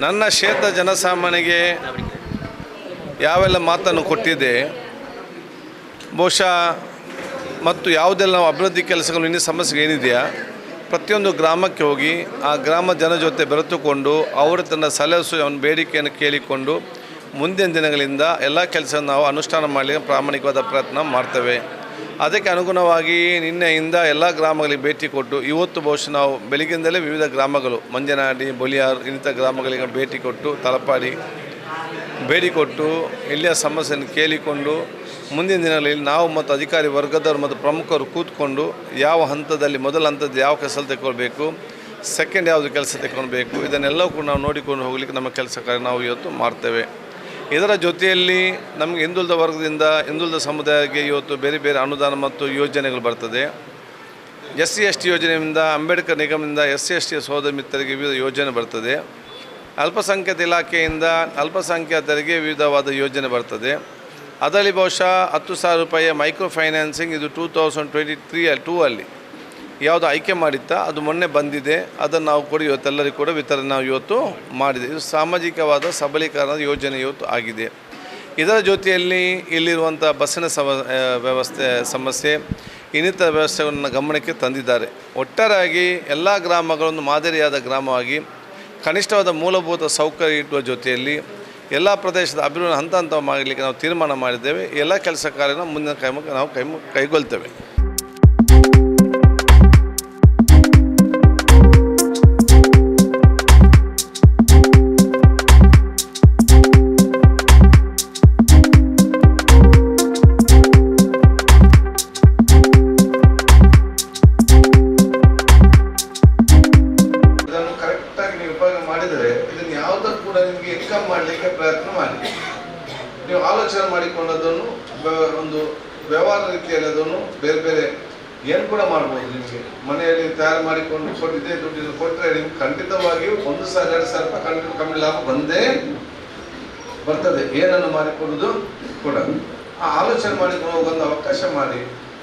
ನನ್ನ ಕ್ಷೇತ್ರ ಜನಸಾಮಾನ್ಯರಿಗೆ ಯಾವೆಲ್ಲ ಮಾತನ್ನು ಕೊಟ್ಟಿದೆ, ಬಹುಶಃ ಮತ್ತು ಯಾವುದೆಲ್ಲ ನಾವು ಅಭಿವೃದ್ಧಿ ಕೆಲಸಗಳು ಇನ್ನೂ ಸಮಸ್ಯೆ ಏನಿದೆಯಾ ಪ್ರತಿಯೊಂದು ಗ್ರಾಮಕ್ಕೆ ಹೋಗಿ ಆ ಗ್ರಾಮ ಜನ ಜೊತೆ ಬೆರೆತುಕೊಂಡು ಅವರು ತನ್ನ ಸಲಹೆ ಬೇಡಿಕೆಯನ್ನು ಕೇಳಿಕೊಂಡು ಮುಂದಿನ ದಿನಗಳಿಂದ ಎಲ್ಲ ಕೆಲಸವನ್ನು ನಾವು ಅನುಷ್ಠಾನ ಮಾಡಲಿಕ್ಕೆ ಪ್ರಾಮಾಣಿಕವಾದ ಪ್ರಯತ್ನ ಮಾಡ್ತೇವೆ. ಅದಕ್ಕೆ ಅನುಗುಣವಾಗಿ ನಿನ್ನೆಯಿಂದ ಎಲ್ಲ ಗ್ರಾಮಗಳಿಗೆ ಭೇಟಿ ಕೊಟ್ಟು ಇವತ್ತು ಬಹುಶಃ ನಾವು ಬೆಳಗ್ಗಿಂದಲೇ ವಿವಿಧ ಗ್ರಾಮಗಳು ಮಂಜನಾಡಿ, ಬೊಲಿಯಾರ್ ಇಂಥ ಗ್ರಾಮಗಳಿಗೆ ಭೇಟಿ ಕೊಟ್ಟು ತಲಪಾಡಿ ಭೇಟಿ ಕೊಟ್ಟು ಇಲ್ಲಿಯ ಸಮಸ್ಯೆಯನ್ನು ಕೇಳಿಕೊಂಡು ಮುಂದಿನ ದಿನಗಳಲ್ಲಿ ನಾವು ಮತ್ತು ಅಧಿಕಾರಿ ವರ್ಗದವರು ಮತ್ತು ಪ್ರಮುಖರು ಕೂತ್ಕೊಂಡು ಯಾವ ಹಂತದಲ್ಲಿ ಮೊದಲ ಹಂತದಲ್ಲಿ ಯಾವ ಕೆಲಸ ತಗೊಳ್ಬೇಕು, ಸೆಕೆಂಡ್ ಯಾವುದು ಕೆಲಸ ತಗೊಳ್ಬೇಕು, ಇದನ್ನೆಲ್ಲವೂ ಕೂಡ ನಾವು ನೋಡಿಕೊಂಡು ಹೋಗಲಿಕ್ಕೆ ನಮ್ಮ ಕೆಲಸ ಕಾರ್ಯ ನಾವು ಇವತ್ತು ಮಾಡ್ತೇವೆ. ಇದರ ಜೊತೆಯಲ್ಲಿ ನಮಗೆ ಹಿಂದುಳಿದ ವರ್ಗದಿಂದ ಹಿಂದುಳಿದ ಸಮುದಾಯಕ್ಕೆ ಇವತ್ತು ಬೇರೆ ಬೇರೆ ಅನುದಾನ ಮತ್ತು ಯೋಜನೆಗಳು ಬರ್ತದೆ. SC/ST ಯೋಜನೆಯಿಂದ ಅಂಬೇಡ್ಕರ್ ನಿಗಮದಿಂದ SC/ST ಸೋದರ ಮಿತ್ರರಿಗೆ ವಿವಿಧ ಯೋಜನೆ ಬರ್ತದೆ. ಅಲ್ಪಸಂಖ್ಯಾತ ಇಲಾಖೆಯಿಂದ ಅಲ್ಪಸಂಖ್ಯಾತರಿಗೆ ವಿವಿಧವಾದ ಯೋಜನೆ ಬರ್ತದೆ. ಅದರಲ್ಲಿ ಬಹುಶಃ 10,000 ರೂಪಾಯಿಯ ಮೈಕ್ರೋ ಫೈನಾನ್ಸಿಂಗ್ ಇದು 2023 ಅಲ್ಲಿ ಯಾವುದು ಆಯ್ಕೆ ಮಾಡಿತ್ತಾ ಅದು ಮೊನ್ನೆ ಬಂದಿದೆ. ಅದನ್ನು ನಾವು ಕೂಡ ಇವತ್ತೆಲ್ಲರಿಗೂ ಕೂಡ ವಿತರಣೆ ನಾವು ಇವತ್ತು ಮಾಡಿದೆ. ಇದು ಸಾಮಾಜಿಕವಾದ ಸಬಲೀಕರಣದ ಯೋಜನೆ ಇವತ್ತು ಆಗಿದೆ. ಇದರ ಜೊತೆಯಲ್ಲಿ ಇಲ್ಲಿರುವಂಥ ಬಸ್ಸಿನ ವ್ಯವಸ್ಥೆ ಸಮಸ್ಯೆ ಇನ್ನಿತರ ವ್ಯವಸ್ಥೆಗಳನ್ನು ಗಮನಕ್ಕೆ ತಂದಿದ್ದಾರೆ. ಒಟ್ಟಾರೆಯಾಗಿ ಎಲ್ಲ ಗ್ರಾಮಗಳನ್ನು ಮಾದರಿಯಾದ ಗ್ರಾಮವಾಗಿ ಕನಿಷ್ಠವಾದ ಮೂಲಭೂತ ಸೌಕರ್ಯ ಇಟ್ಟುವ ಜೊತೆಯಲ್ಲಿ ಎಲ್ಲ ಪ್ರದೇಶದ ಅಭಿವೃದ್ಧಿ ಹಂತ ಹಂತ ಮಾಡಲಿಕ್ಕೆ ನಾವು ತೀರ್ಮಾನ ಮಾಡಿದ್ದೇವೆ. ಎಲ್ಲ ಕೆಲಸ ಕಾರ್ಯನ ಮುಂದಿನ ನಾವು ಕೈಗೊಳ್ತೇವೆ. ನಿಮಗೆ ಇನ್ಕಮ್ ಮಾಡಲಿಕ್ಕೆ ಪ್ರಯತ್ನ ಮಾಡಿ. ನೀವು ಆಲೋಚನೆ ಮಾಡಿಕೊಂಡದನ್ನು ಒಂದು ವ್ಯವಹಾರ ರೀತಿಯಲ್ಲಿ ಅದನ್ನು ಬೇರೆ ಬೇರೆ ಏನು ಕೂಡ ಮಾಡ್ಬೋದು. ನಿಮಗೆ ಮನೆಯಲ್ಲಿ ತಯಾರು ಮಾಡಿಕೊಂಡು ಕೊಟ್ಟಿದ್ದೆ ದುಡ್ಡು ಕೊಟ್ಟರೆ ನಿಮ್ಗೆ ಖಂಡಿತವಾಗಿಯೂ 1,000-2,000 ರೂಪಾಯಿ ಖಂಡಿತ ಕಮ್ಮಿ ಲಾಭ ಬಂದೇ ಬರ್ತದೆ. ಏನನ್ನು ಮಾಡಿಕೊಡೋದು ಕೂಡ ಆ ಆಲೋಚನೆ ಮಾಡಿಕೊಂಡು ಹೋಗೊಂದು ಅವಕಾಶ ಮಾಡಿ,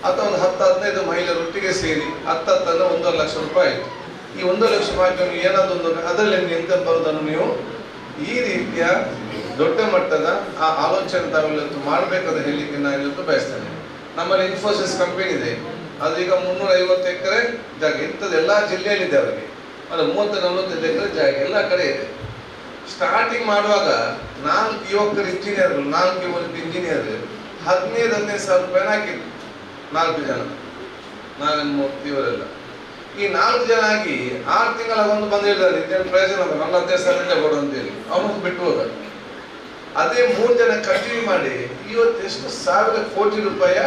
ಅಥವಾ ಒಂದು 10-15 ಮಹಿಳೆಯರೊಟ್ಟಿಗೆ ಸೇರಿ 10-10 1.5 ಲಕ್ಷ ರೂಪಾಯಿ ಆಯಿತು. ಈ 1 ಲಕ್ಷ ರೂಪಾಯಿ ಏನಾದರೂ ಒಂದು ಅದರಲ್ಲಿ ನಿಮ್ಗೆ ಇನ್ಕಮ್ ಬರೋದನ್ನು ನೀವು ಈ ರೀತಿಯ ದೊಡ್ಡ ಮಟ್ಟದ ಆ ಆಲೋಚನೆ ತಾವೆಲ್ಲತ್ತು ಮಾಡಬೇಕಂತ ಹೇಳಲಿಕ್ಕೆ ನಾನು ಇವತ್ತು ಬಯಸ್ತೇನೆ. ನಮ್ಮಲ್ಲಿ ಇನ್ಫೋಸಿಸ್ ಕಂಪನಿ ಇದೆ, ಅದೀಗ 350 ಎಕರೆ ಜಾಗ ಇಂಥದ್ದು ಎಲ್ಲ ಜಿಲ್ಲೆಯಲ್ಲಿದೆ. ಅವರಿಗೆ ಅದು 30-40 ಎಕರೆ ಜಾಗ ಎಲ್ಲ ಕಡೆ ಇದೆ. ಸ್ಟಾರ್ಟಿಂಗ್ ಮಾಡುವಾಗ 4 ಯುವಕರು ಇಂಜಿನಿಯರ್ಗಳು, 4 ಯುವಕರು ಇಂಜಿನಿಯರ್ 15,000 ರೂಪಾಯಿನ ಹಾಕಿದ್ರು. 4 ಜನ, ನಾರಾಯಣಮೂರ್ತಿ ಇವರೆಲ್ಲ. ಈ 4 ಜನ ಆಗಿ 6 ತಿಂಗಳ ಒಂದು ಬಂದು ಹೇಳಿದ್ದಾರೆ ಇದೇನು ಪ್ರಯೋಜನ ನನ್ನ 15,000 ಕೊಡು ಅಂತೇಳಿ ಅವನು ಬಿಟ್ಟು ಹೋದ. ಅದೇ 3 ಜನ ಕಂಟಿನ್ಯೂ ಮಾಡಿ ಇವತ್ತು ಎಷ್ಟು 1,000 ಕೋಟಿ ರೂಪಾಯಿಯ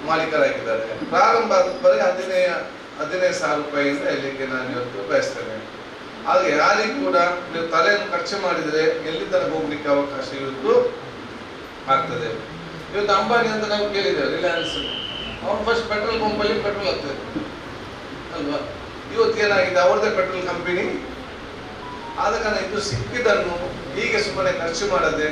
ಮಾಲೀಕರಾಗಿದ್ದಾರೆ. ಪ್ರಾರಂಭ ಬರೀ 15,000 ರೂಪಾಯಿಯಿಂದ ಹೇಳಲಿಕ್ಕೆ ನಾನು ಇವತ್ತು ಬಯಸ್ತೇನೆ. ಹಾಗೆ ಯಾರಿಗೂ ಕೂಡ ನೀವು ತಲೆಯನ್ನು ಖರ್ಚು ಮಾಡಿದರೆ ಎಲ್ಲಿ ತನಕ ಹೋಗ್ಲಿಕ್ಕೆ ಅವಕಾಶ ಇವತ್ತು ಆಗ್ತದೆ. ಇವತ್ತು ಅಂಬಾನಿ ಅಂತ ನಾವು ಕೇಳಿದ್ದೇವೆ, ರಿಲಯನ್ಸ್ ಅವ್ರು ಫಸ್ಟ್ ಪೆಟ್ರೋಲ್ ಪಂಪಲ್ಲಿ ಪೆಟ್ರೋಲ್ ಹಾಕ್ತದೆ ಅಲ್ವಾ. ಇವತ್ತು ಏನಾಗಿದೆ, ಅವ್ರದ್ದೇ ಪೆಟ್ರೋಲ್ ಕಂಪನಿ ಆದ ಕಾರಣ ಇದು ಸಿಕ್ಕಿದ್ದನ್ನು ಹೀಗೆ ಸುಮ್ಮನೆ ಖರ್ಚು ಮಾಡದೆ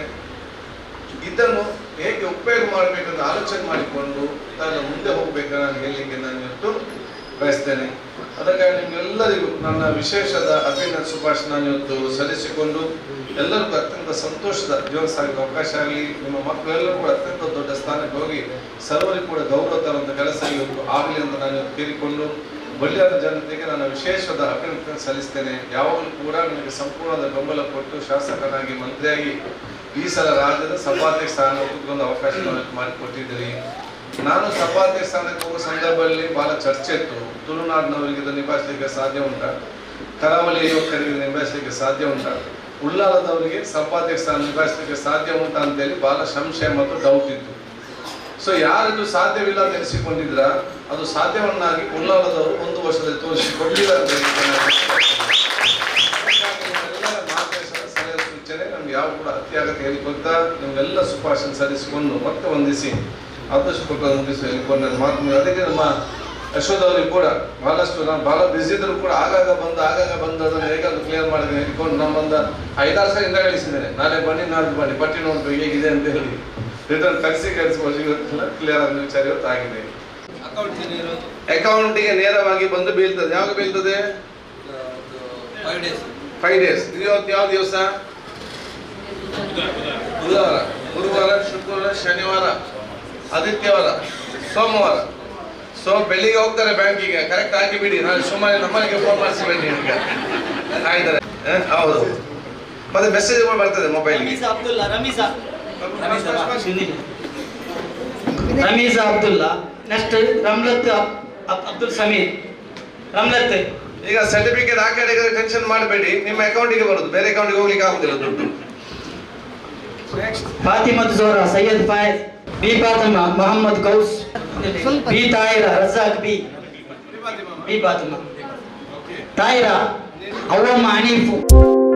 ಇದನ್ನು ಹೇಗೆ ಉಪಯೋಗ ಮಾಡಬೇಕಂತ ಆಲೋಚನೆ ಮಾಡಿಕೊಂಡು ನಾನು ಮುಂದೆ ಹೋಗ್ಬೇಕಂತ ನಾನು ಹೇಳಲಿಕ್ಕೆ ನಾನು ಇವತ್ತು ಬಯಸ್ತೇನೆ. ಅದಕ್ಕಾಗಿ ನಿಮ್ಗೆಲ್ಲರಿಗೂ ನನ್ನ ವಿಶೇಷದ ಅಭಿನಂದನೆ ಶುಭಾಶಯ ನಾನು ಇವತ್ತು ಸಲ್ಲಿಸಿಕೊಂಡು ಎಲ್ಲರಿಗೂ ಅತ್ಯಂತ ಸಂತೋಷದ ಜೀವನ ಸಾಗಲಿಕ್ಕೆ ಅವಕಾಶ ಆಗಲಿ. ನಿಮ್ಮ ಮಕ್ಕಳೆಲ್ಲರೂ ಕೂಡ ಅತ್ಯಂತ ದೊಡ್ಡ ಸ್ಥಾನಕ್ಕೆ ಹೋಗಿ ಸರ್ವರಿಗೂ ಕೂಡ ಗೌರವ ತರುವಂಥ ಕೆಲಸ ಇವತ್ತು ಆಗಲಿ ಅಂತ ನಾನು ಇವತ್ತು ಕೇಳಿಕೊಂಡು ಬೊಲಿಯಾರ ಜನತೆಗೆ ನನ್ನ ವಿಶೇಷವಾದ ಅಭಿನಂದನೆ ಸಲ್ಲಿಸ್ತೇನೆ. ಯಾವಾಗಲೂ ಕೂಡ ನಿಮಗೆ ಸಂಪೂರ್ಣವಾದ ಬೆಂಬಲ ಕೊಟ್ಟು ಶಾಸಕನಾಗಿ ಮಂತ್ರಿಯಾಗಿ ಈ ಸಲ ರಾಜ್ಯದ ಸಭಾಧ್ಯಕ್ಷ ಸ್ಥಾನ ಕೂತ್ಕೊಂಡು ಅವಕಾಶ ಮಾಡಿಕೊಟ್ಟಿದ್ದೀರಿ. ನಾನು ಸಭಾಧ್ಯಕ್ಷ ಸ್ಥಾನಕ್ಕೆ ಹೋಗುವ ಸಂದರ್ಭದಲ್ಲಿ ಬಹಳ ಚರ್ಚೆ ಇತ್ತು. ತುಳುನಾಡಿನವರಿಗೆ ಇದನ್ನು ನಿಭಾಯಿಸಲಿಕ್ಕೆ ಸಾಧ್ಯ ಉಂಟಾ, ಕರಾವಳಿ ಯುವಕರಿಗೆ ನಿಭಾಯಿಸಲಿಕ್ಕೆ ಸಾಧ್ಯ ಉಂಟಾ, ಉಳ್ಳಾಲದವರಿಗೆ ಸಭಾಧ್ಯಕ್ಷ ಸ್ಥಾನ ನಿಭಾಯಿಸಲಿಕ್ಕೆ ಸಾಧ್ಯ ಉಂಟಾ ಅಂತೇಳಿ ಬಹಳ ಸಂಶಯ ಮತ್ತು ಡೌಟ್ ಇತ್ತು. ಸೊ ಯಾರಿಗೂ ಸಾಧ್ಯವಿಲ್ಲ ಅಂತ ಎನಿಸಿಕೊಂಡಿದ್ರ ಅದು ಸಾಧ್ಯವನ್ನಾಗಿ ಉಳ್ಳಾಲದವರು 1 ವರ್ಷದಲ್ಲಿ ತೋರಿಸಿಕೊಟ್ಟಿದ್ದಾರೆ. ಮಾರ್ಗದರ್ಶನ ಸಲಹೆ ಸೂಚನೆ ನಮ್ಗೆ ಯಾವ ಕೂಡ ಅತ್ಯಾಗತ್ಯ ಹೇಳಿಕೊಳ್ತಾ ನಿಮ್ಗೆಲ್ಲ ಶುಭಾಶಯ ಸಲ್ಲಿಸಿಕೊಂಡು ಮತ್ತೆ ವಂದಿಸಿ ಆದಷ್ಟು ಕೊಟ್ಟು ಮುಗಿಸಿ ಹೇಳಿಕೊಂಡು ನನ್ನ ಮಾತು. ಅದಕ್ಕೆ ನಮ್ಮ ಯಶೋದವರಿಗೆ ಕೂಡ ಬಹಳಷ್ಟು ನಾನು ಬಹಳ ಬಿಸಿ ಇದ್ರು ಕೂಡ ಆಗಾಗ ಬಂದು ಅದನ್ನು ಹೇಗಾದ್ರು ಕ್ಲಿಯರ್ ಮಾಡಿದ್ರೆ ಹೇಳ್ಕೊಂಡು ನಮ್ಮೊಂದು 5-6 ಸಲ ಇಂದ ಗಳಿಸಿದ್ದೇನೆ. ನಾಳೆ ಬನ್ನಿ ನಾಳೆ ಬನ್ನಿ ಪಟ್ಟಿ ನೋಡ್ಬೇಕು ಹೇಗಿದೆ ಅಂತ ಹೇಳಿ ರಿಟರ್ನ್ ಕಳಿಸಿಲ್ಲ ಕ್ಲಿಯರ್ ಆದ ವಿಚಾರ ಇವತ್ತು ಆಗಿದೆ. ಅಕೌಂಟಿಗೆ ನೇರವಾಗಿ ಬಂದು ಬೀಳ್ತದೆ. ಯಾವಾಗ ಬೀಳ್ತದೆ? 5 days. ಇವತ್ತು ಯಾವ ದಿವಸ? ಬುಧವಾರ, ಗುರುವಾರ, ಶುಕ್ರವಾರ, ಶನಿವಾರ, ಆದಿತ್ಯವಾರ, ಸೋಮವಾರ. ಸೊ ಬೆಳಿಗ್ಗೆ ಹೋಗ್ತಾರೆ ಬ್ಯಾಂಕಿಗೆ, ಕರೆಕ್ಟ್ ಹಾಕಿಬಿಡಿ. ನಾನು ಸುಮ್ಮನೆ ನಮ್ಮನೆಗೆ ಫೋನ್ ಮಾಡಿಸಿಬೇಡಿ ಈಗ ಆಗಿದ್ದಾರೆ. ಹೌದು, ಮತ್ತೆ ಮೆಸೇಜ್ ಬರ್ತದೆ ಮೊಬೈಲ್ಗೆ. ರಮೀಜಾ ಅಬ್ದುಲ್ಲಾ, ನೆಕ್ಸ್ಟ್ ರಮ್ಲತ್ ಅಬ್ದುಲ್ ಸಮೀರ್. ರಮ್ಲತ್ ಈಗ ಸರ್ಟಿಫಿಕೇಟ್ ಹಾಕಿ ಟೆನ್ಷನ್ ಮಾಡಬೇಡಿ, ನಿಮ್ಮ ಅಕೌಂಟಿಗೆ ಬರುದು, ಬೇರೆ ಅಕೌಂಟಿಗೆ ಹೋಗ್ಲಿಕ್ಕೆ ಆಗುದಿಲ್ಲ ದುಡ್ಡು. Fatimath Zohra, Syed Fayad, B Fatima, Mohammed Gouse, B Tahira, Razak B Fatima, Tahira, Avvamma Hanif,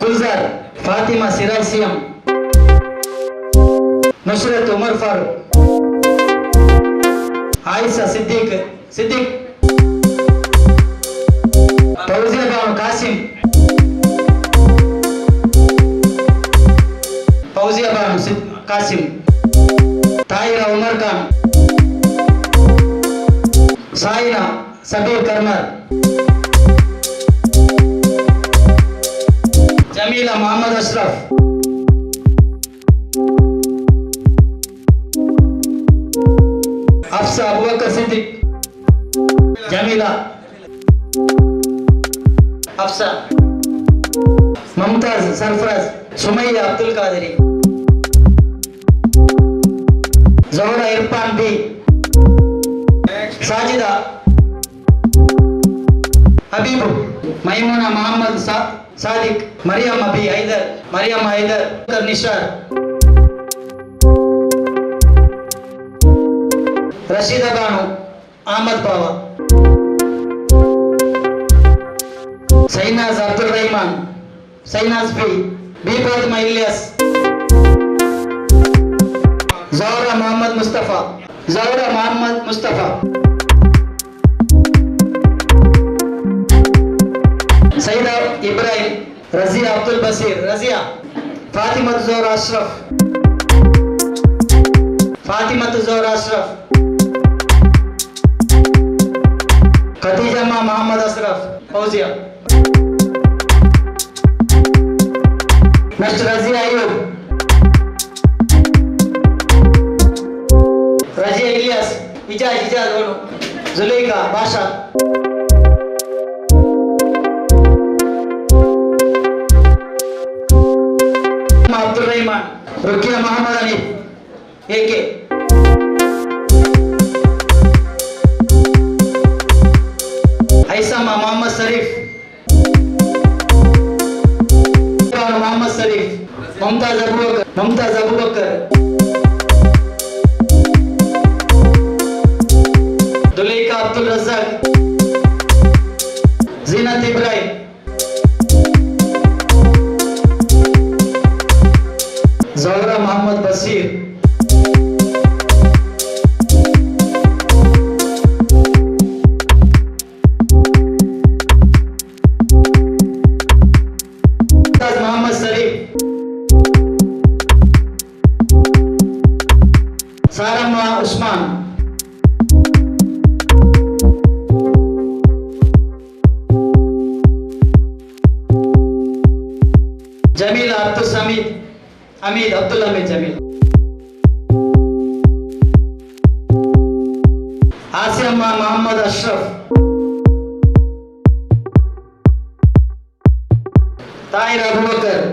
Gulzar, Fatima Siraj CM, Nusrat Umar Farooq, Ayesha Siddiq, Fauzia Banu Kasim, Fauzia Banu Kasim, Tahira Umar Khan, Saina Sabir Karmar, Jameela Mohammed Ashraf, Afsa Abubakar Siddiq, Jameela, Afsa, Mumtaz Sarfaraz, Sumayya Abdul Qadri, Zohra Irfan B, Sajida, Habibu, Maimuna Mohammed Sadiq, Mariyamma B Haider, Nishar, Rasheeda Banu, Ahmed ಬಾವಾ, ಸೈನಾಜ್ ಅಬ್ದುಲ್ ರಹಮಾನ್, ಸೈನಾಜ್ ಬಿ ಫಾತಿಮಾ ಇಲಿಯಾಸ್, ಝೌರಾ ಮೊಹಮ್ಮದ್ ಮುಸ್ತಫಾ, ಸೈದಾ ಇಬ್ರಾಹಿಂ, ರಜಿಯಾ ಅಬ್ದುಲ್ ಬಸೀರ್, ಫಾತಿಮತ್ ಝೋರಾ ಅಶ್ರಫ್, ಖದೀಜಮ್ಮ ಮೊಹಮ್ಮದ್ ಅಶ್ರಫ್, ಫೌಜಿಯಾ, ನೆಕ್ಸ್ಟ್ ರಜಿಯಾ ಅಯ್ಯೂಬ್, ರಜಿಯಾ ಇಲಿಯಾಸ್, ಇಜಾಜ್ ಅವನು, ಜುಲೈಖಾ ಬಾಷಾ, ಅಬ್ದುಲ್ ರಹಮಾನ್, ರುಕಿಯಾ ಮೊಹಮ್ಮದ್ ಹನೀಫ್, ಏಕೆ, ಐಸಮ್ಮ ಮೊಹಮ್ಮದ್ ಶರೀಫ್, ಮುಮ್ತಾಜ್ ಅಬೂಬಕರ್, ದುಲೈಖಾ ಅಬ್ದುಲ್ ರಜಾಕ್, ಝೀನತ್ ಇಬ್ರಾಹಿಂ, ಝೌರಾ ಮೊಹಮ್ಮದ್ ಬಸೀರ್, ಮೊಹಮ್ಮದ್ ಶರೀಫ್, ಸಾರಮ್ಮ ಉಸ್ಮಾನ್, ಜಮೀಲಾ ಅಬ್ದುಲ್ ಹಮೀದ್ ಜಮೀಲ್, ಆಸಿಯಮ್ಮ ಮೊಹಮ್ಮದ್ ಅಶ್ರಫ್, ತಾಹಿರಾ ಅಬೂಬಕರ್,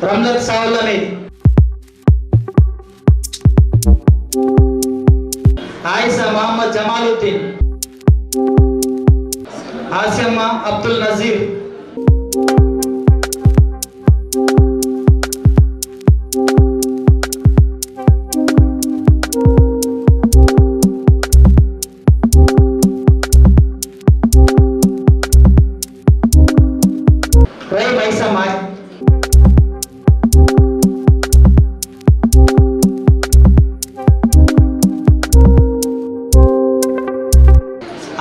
ರಮ್ಲತ್ ಸಾವಲ್ ಹಮೀದ್, ಆಯಿಷಾ ಮೊಹಮ್ಮದ್ ಜಮಾಲುದ್ದೀನ್, ಆಸಿಯಮ್ಮ ಅಬ್ದುಲ್ ನಜೀರ್,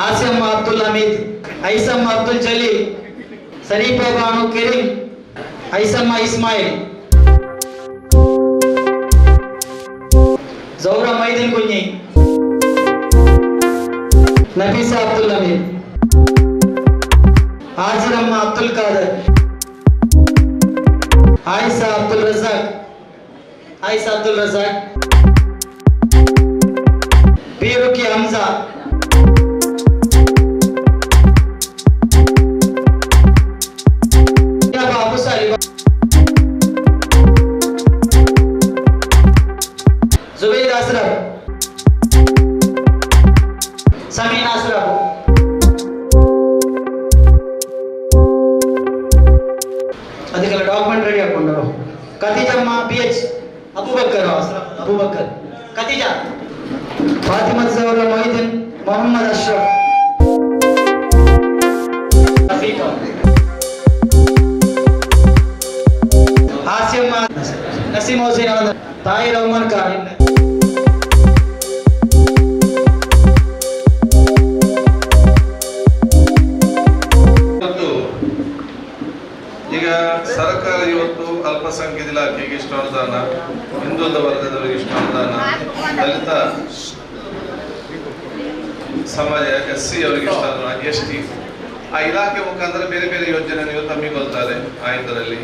ಆಸಿಯಮ್ಮ ಅಬ್ದುಲ್ ಹಮೀದ್, ಐಸಮ್ಮ ಅಬ್ದುಲ್ ಜಲೀಲ್, ಶರೀಫಾ ಬಾನು ಕೆರಿಂ, ಐಸಮ್ಮ ಇಸ್ಮಾಯಿಲ್, ಝೌರಾ ಮೈದಿನ್ ಕುഞ്ഞി, ನಫೀಸಾ ಅಬ್ದುಲ್ ನಬೀರ್, ಹಾಜಿರಮ್ಮ ಅಬ್ದುಲ್ ಖಾದರ್, ಆಯಿಷಾ ಅಬ್ದುಲ್ ರಜಾಕ್, ಬೀರುಕಿ ಹಮ್ಜಾ, ಅಬು ಸಾಲಿಬ್, ಜುಬೈರ್ ಅಸ್ರಫ್, ಸಮೀನ್ ಅಸ್ರಫ್, ಅದಕ್ಕೆಲ್ಲ ಡಾಕ್ಯುಮೆಂಟ್ ರೆಡಿ ಹಾಕೊಂಡು ಖದೀಜಮ್ಮ PH, ಅಬೂಬಕರ್, ಖದೀಜಾ, ಫಾತಿಮಾ ಝಹರಾ ಮೊಹಿದ್ದೀನ್, ಮೊಹಮ್ಮದ್ ಅಶ್ರಫ್, ರಫೀಕಾ, ಹಾಸಿಮ್ಮ, ನಸೀಮ್ ಹುಸೇನ್, ತಾಹಿರ್ ಉಮರ್ ಖಾನ್, ಈಗ ಸರ್ಕಾರ ಇವತ್ತು ಅಲ್ಪಸಂಖ್ಯಾತ ಇಲಾಖೆಗೆ ಇಷ್ಟು ಅನುದಾನ, ಹಿಂದುಳಿದ ವರ್ಗದವರಿಗೆ ಇಷ್ಟು ಅನುದಾನ, ದಲಿತ ಸಮಾಜ SC ಅವರಿಗೆ ಇಷ್ಟು ಅನುದಾನ, ST ಆ ಇಲಾಖೆ ಮುಖಾಂತರ ಬೇರೆ ಬೇರೆ ಯೋಜನೆಯನ್ನು ಇವತ್ತು ಹಮ್ಮಿಕೊಳ್ತಾರೆ. ಆ ಇದರಲ್ಲಿ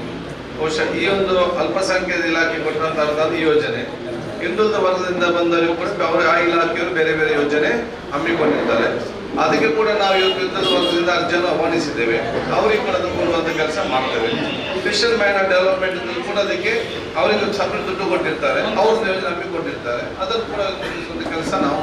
ಬಹುಶಃ ಈ ಒಂದು ಅಲ್ಪಸಂಖ್ಯಾತ ಇಲಾಖೆ ಕೊಟ್ಟಂತ ಅನುದಾನ ಈ ಯೋಜನೆ, ಹಿಂದುಳಿದ ವರ್ಗದಿಂದ ಬಂದವರಿಗೂ ಕೂಡ ಅವರು ಆ ಇಲಾಖೆಯವರು ಬೇರೆ ಬೇರೆ ಯೋಜನೆ ಹಮ್ಮಿಕೊಂಡಿರ್ತಾರೆ. ಅದಕ್ಕೆ ಕೂಡ ನಾವು ಇವತ್ತು ಹಿಂದುಳಿದ ವರ್ಗದಿಂದ ಅರ್ಜಿಯನ್ನು ಆಹ್ವಾನಿಸಿದ್ದೇವೆ. ಅವರಿಗೆ ಕೂಡ ಅದು ಕೊಡುವಂಥ ಕೆಲಸ ಮಾಡ್ತೇವೆ. ಫಿಶರ್ ಮ್ಯಾನ್ ಡೆವಲಪ್ಮೆಂಟ್ ಕೂಡ ಅದಕ್ಕೆ ಅವರಿಗೆ ಸಪರೇಟ್ ದುಡ್ಡು ಕೊಟ್ಟಿರ್ತಾರೆ, ಅವ್ರ ಯೋಜನೆ ಹಮ್ಮಿಕೊಂಡಿರ್ತಾರೆ, ಅದನ್ನು ಕೂಡ ಕೆಲಸ ನಾವು